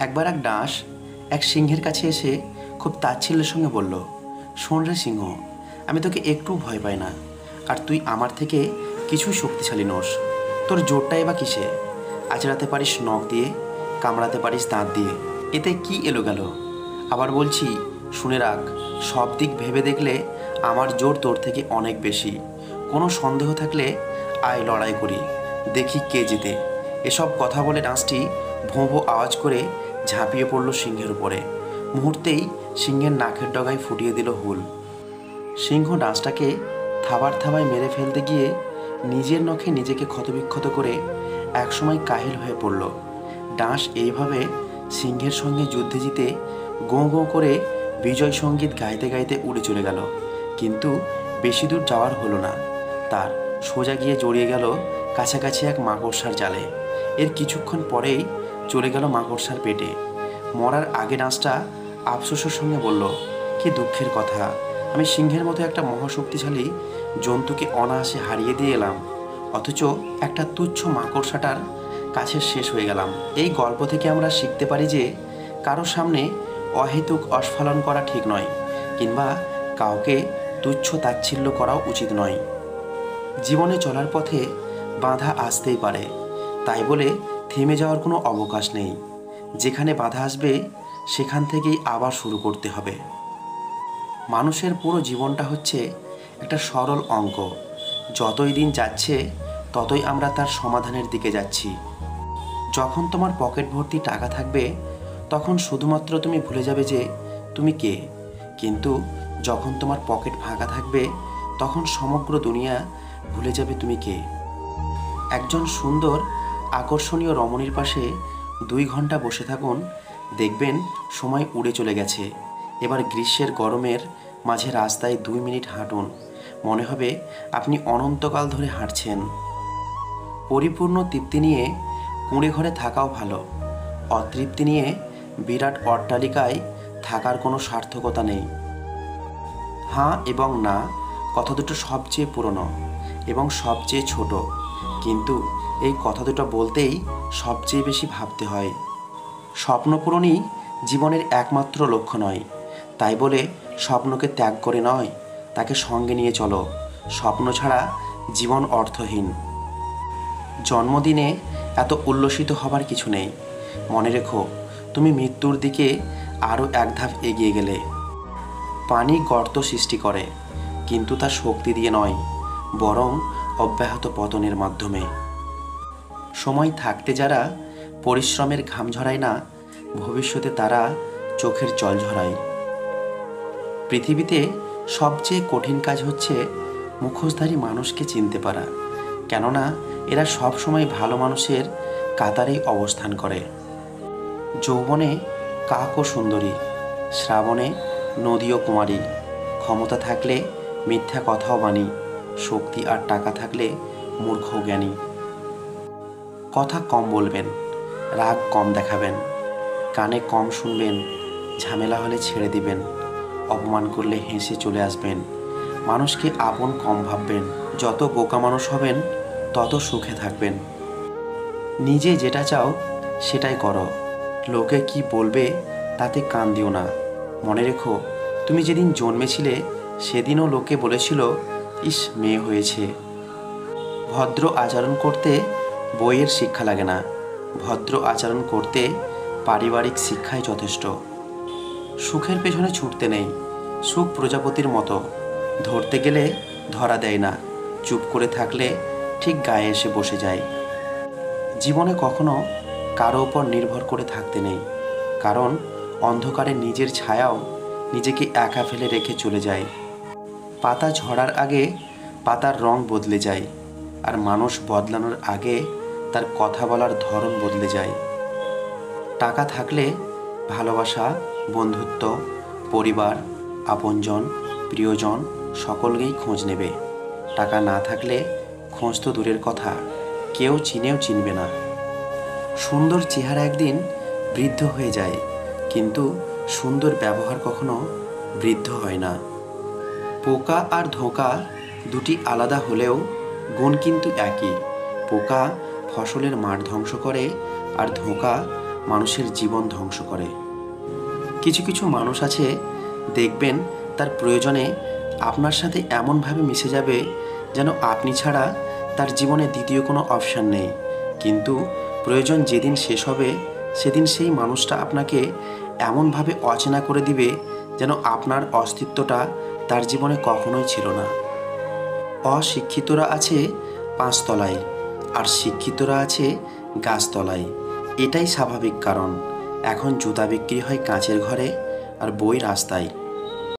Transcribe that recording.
একবার এক ডাঁশ এক সিংহের কাছে এসে খুব তাচ্ছিল্যের সঙ্গে বলল, শোন রে সিংহ, আমি তোকে একটু ভয় পাই না, আর তুই আমার থেকে কিছুই শক্তিশালী নোস। তোর জোরটাই বা কিসে? আঁচড়াতে পারিস নখ দিয়ে, কামড়াতে পারিস দাঁত দিয়ে, এতে কি এলো গেল? আবার বলছি, শুনে রাখ, সব দিক ভেবে দেখলে আমার জোর তোর থেকে অনেক বেশি। কোনো সন্দেহ থাকলে আয় লড়াই করি, দেখি কে জেতে। এসব কথা বলে ডাঁশটি ভোঁ ভোঁ আওয়াজ করে ঝাঁপিয়ে পড়ল সিংহের উপরে। মুহূর্তেই সিংহের নাকের ডগায় ফুটিয়ে দিল হুল। সিংহ ডাঁশটাকে থাবার থাবায় মেরে ফেলতে গিয়ে নিজের নখে নিজেকে ক্ষতবিক্ষত করে একসময় কাহিল হয়ে পড়ল। ডাঁশ এইভাবে সিংহের সঙ্গে যুদ্ধে জিতে গোঁ গোঁ করে বিজয় সঙ্গীত গাইতে গাইতে উড়ে চলে গেল। কিন্তু বেশি দূর যাওয়ার হলো না তার। সোজা গিয়ে জড়িয়ে গেল কাছাকাছি এক মাকড়সার জালে। এর কিছুক্ষণ পরেই চলে গেল মাকড়সার পেটে। মরার আগে ডাঁশটা আফসোসের সঙ্গে বলল, কি দুঃখের কথা, আমি সিংহের মতো একটা মহাশক্তিশালী জন্তুকে অনায়াসে হারিয়ে দিয়ে এলাম, অথচ একটা তুচ্ছ মাকড়সাটার কাছে শেষ হয়ে গেলাম। এই গল্প থেকে আমরা শিখতে পারি যে কারো সামনে অহেতুক অস্ফলন করা ঠিক নয়, কিংবা কাউকে তুচ্ছ তাচ্ছিল্য করাও উচিত নয়। জীবনে চলার পথে বাধা আসতেই পারে, তাই বলে থেমে যাওয়ার কোনো অবকাশ নেই। যেখানে বাধা আসবে সেখান থেকেই আবার শুরু করতে হবে। মানুষের পুরো জীবনটা হচ্ছে একটা সরল অঙ্ক। যতই দিন যাচ্ছে ততই আমরা তার সমাধানের দিকে যাচ্ছি। যখন তোমার পকেট ভর্তি টাকা থাকবে তখন শুধুমাত্র তুমি ভুলে যাবে যে তুমি কে। কিন্তু যখন তোমার পকেট ফাঁকা থাকবে তখন সমগ্র দুনিয়া ভুলে যাবে তুমি কে। একজন সুন্দর আকর্ষণীয় রমণীর পাশে 2 ঘন্টা বসে থাকুন, দেখবেন সময় উড়ে চলে গেছে। এবার গ্রীষ্মের গরমের মাঝে রাস্তায় 2 মিনিট হাঁটুন, মনে হবে আপনি অনন্তকাল ধরে হাঁটছেন। পরিপূর্ণ তৃপ্তি নিয়ে কুঁড়ে ঘরে থাকাও ভালো, অতৃপ্তি নিয়ে বিরাট অট্টালিকায় থাকার কোনো সার্থকতা নেই। হাঁ এবং না কথা দুটো সবচেয়ে পুরনো এবং সবচেয়ে ছোট, কিন্তু এই কথা দুটো বলতেই সবচেয়ে বেশি ভাবতে হয়। স্বপ্ন পূরণই জীবনের একমাত্র লক্ষ্য নয়, তাই বলে স্বপ্নকে ত্যাগ করে নয়, তাকে সঙ্গে নিয়ে চলো। স্বপ্ন ছাড়া জীবন অর্থহীন। জন্মদিনে এত উল্লসিত হবার কিছু নেই। মনে রেখো, তুমি মৃত্যুর দিকে আরও এক ধাপ এগিয়ে গেলে। পানি গর্ত সৃষ্টি করে, কিন্তু তা শক্তি দিয়ে নয়, বরং অব্যাহত পতনের মাধ্যমে। সময় থাকতে যারা পরিশ্রমের ঘাম ঝরায় না, ভবিষ্যতে তারা চোখের জল ঝরায়। পৃথিবীতে সবচেয়ে কঠিন কাজ হচ্ছে মুখোশধারী মানুষকে চিনতে পারা, কেননা এরা সব সময় ভালো মানুষের কাতারেই অবস্থান করে। যৌবনে কাক ও সুন্দরী, শ্রাবণে নদী ও কুমারী, ক্ষমতা থাকলে মিথ্যা কথাও মানি, শক্তি আর টাকা থাকলে মূর্খ জ্ঞানী। কথা কম বলবেন, রাগ কম দেখাবেন, কানে কম শুনবেন, ঝামেলা হলে ছেড়ে দিবেন, অপমান করলে হেসে চলে আসবেন, মানুষকে আপন কম ভাববেন। যত বোকা মানুষ হবেন তত সুখে থাকবেন। নিজে যেটা চাও সেটাই করো, লোকে কি বলবে তাতে কান দিও না। মনে রেখো, তুমি যেদিন জন্মেছিলে সেদিনও লোকে বলেছিল, ইস মেয়ে হয়েছে। ভদ্র আচরণ করতে বইয়ের শিক্ষা লাগে না, ভদ্র আচরণ করতে পারিবারিক শিক্ষাই যথেষ্ট। সুখের পেছনে ছুটতে নেই, সুখ প্রজাপতির মতো, ধরতে গেলে ধরা দেয় না, চুপ করে থাকলে ঠিক গায়ে এসে বসে যায়। জীবনে কখনো কারো ওপর নির্ভর করে থাকতে নেই, কারণ অন্ধকারে নিজের ছায়াও নিজেকে একা ফেলে রেখে চলে যায়। পাতা ঝরার আগে পাতার রং বদলে যায়, আর মানুষ বদলানোর আগে তার কথা বলার ধরন বদলে যায়। টাকা থাকলে ভালোবাসা, বন্ধুত্ব, পরিবার, আপনজন, প্রিয়জন সকলকেই খোঁজ নেবে। টাকা না থাকলে খোঁজ তো দূরের কথা, কেউ চিনেও চিনবে না। সুন্দর চেহারা একদিন বৃদ্ধ হয়ে যায়, কিন্তু সুন্দর ব্যবহার কখনো বৃদ্ধ হয় না। পোকা আর ধোঁকা দুটি আলাদা হলেও গুণ কিন্তু একই। পোকা ফসলের মাঠ ধ্বংস করে, আর ধোঁকা মানুষের জীবন ধ্বংস করে। কিছু কিছু মানুষ আছে, দেখবেন তার প্রয়োজনে আপনার সাথে এমনভাবে মিশে যাবে যেন আপনি ছাড়া তার জীবনে দ্বিতীয় কোনো অপশান নেই। কিন্তু প্রয়োজন যেদিন শেষ হবে সেদিন সেই মানুষটা আপনাকে এমনভাবে অচেনা করে দিবে যেন আপনার অস্তিত্বটা তার জীবনে কখনোই ছিল না। অশিক্ষিতরা আছে পাঁচতলায় আর শিক্ষিতরা আছে গাছতলায়। এটাই স্বাভাবিক, কারণ এখন জুতা বিক্রি হয় কাঁচের ঘরে আর বই রাস্তায়।